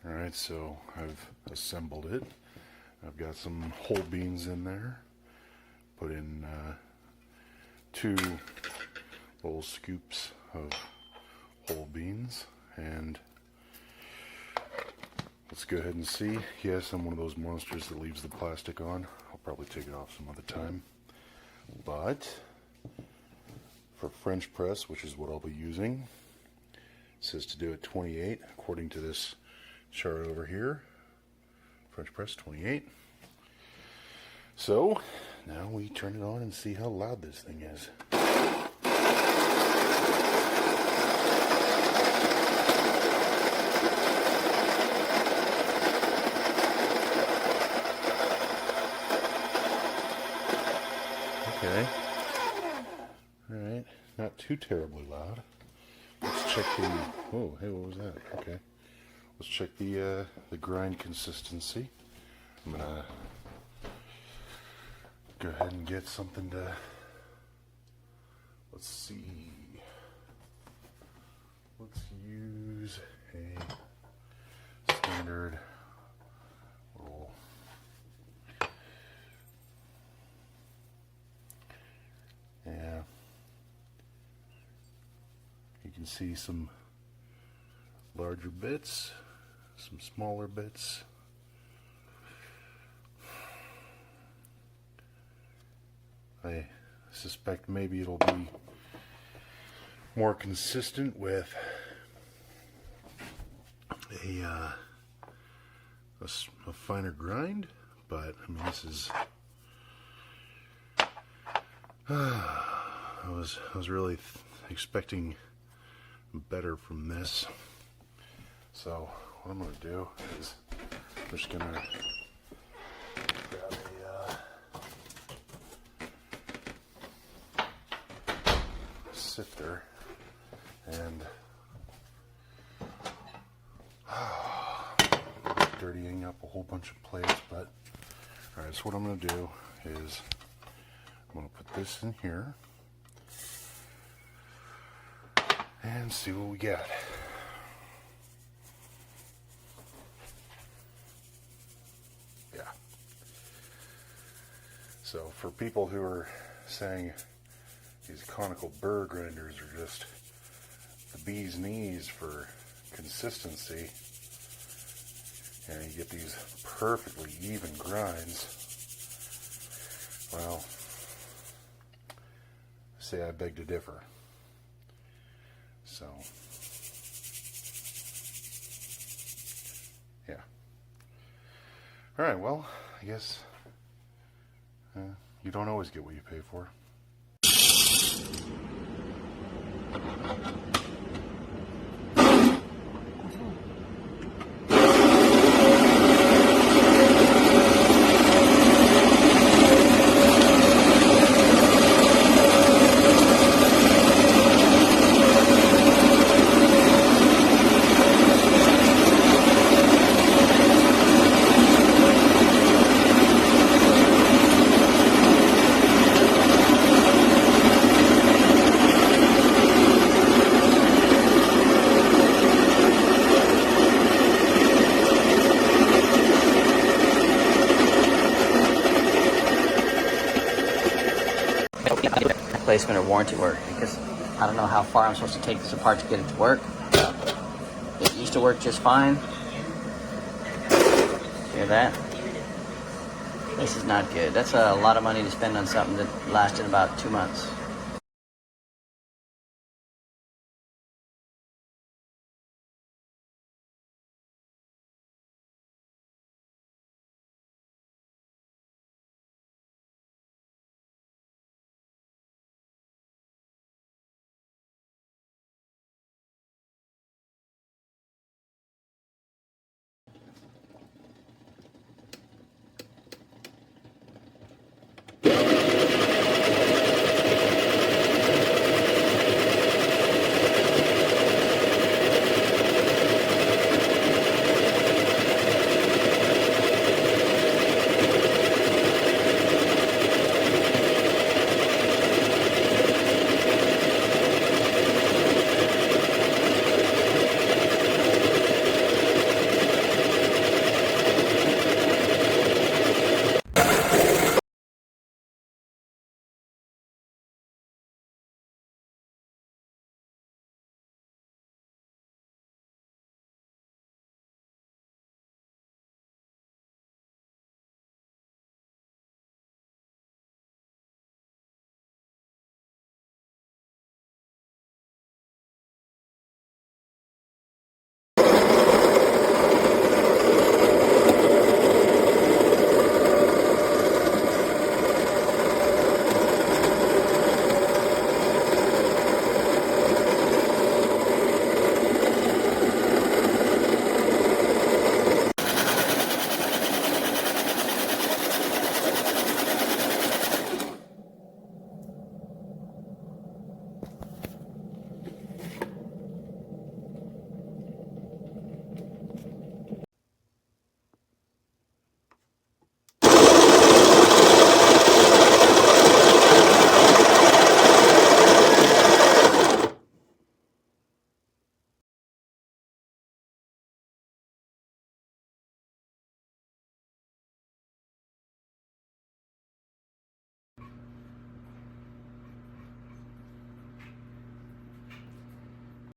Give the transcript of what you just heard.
Alright, so I've assembled it. I've got some whole beans in there. Put in 2 little scoops of whole beans, and let's go ahead and see. Yes, I'm one of those monsters that leaves the plastic on. I'll probably take it off some other time. But for French press, which is what I'll be using, it says to do it 28 according to this chart over here. French press 28. So now we turn it on and see how loud this thing is. Okay. Alright, not too terribly loud. Let's check the... Oh, hey, what was that? Okay. Let's check the grind consistency. I'm gonna go ahead and get something to... Let's see. Let's use a standard little... Yeah. You can see some larger bits, some smaller bits. I suspect maybe it'll be more consistent with a finer grind, but I mean, this is I was really expecting better from this. So what I'm going to do is I'm just going to grab a sifter and dirtying up a whole bunch of plates. But alright, so what I'm going to do is I'm going to put this in here and see what we got. Yeah. So for people who are saying these conical burr grinders are just the bee's knees for consistency, and you get these perfectly even grinds, well, say I beg to differ. So, yeah. Alright, well, I guess you don't always get what you pay for. Replacement or warranty work, because I don't know how far I'm supposed to take this apart to get it to work. It used to work just fine. Hear that? This is not good. That's a lot of money to spend on something that lasted about 2 months.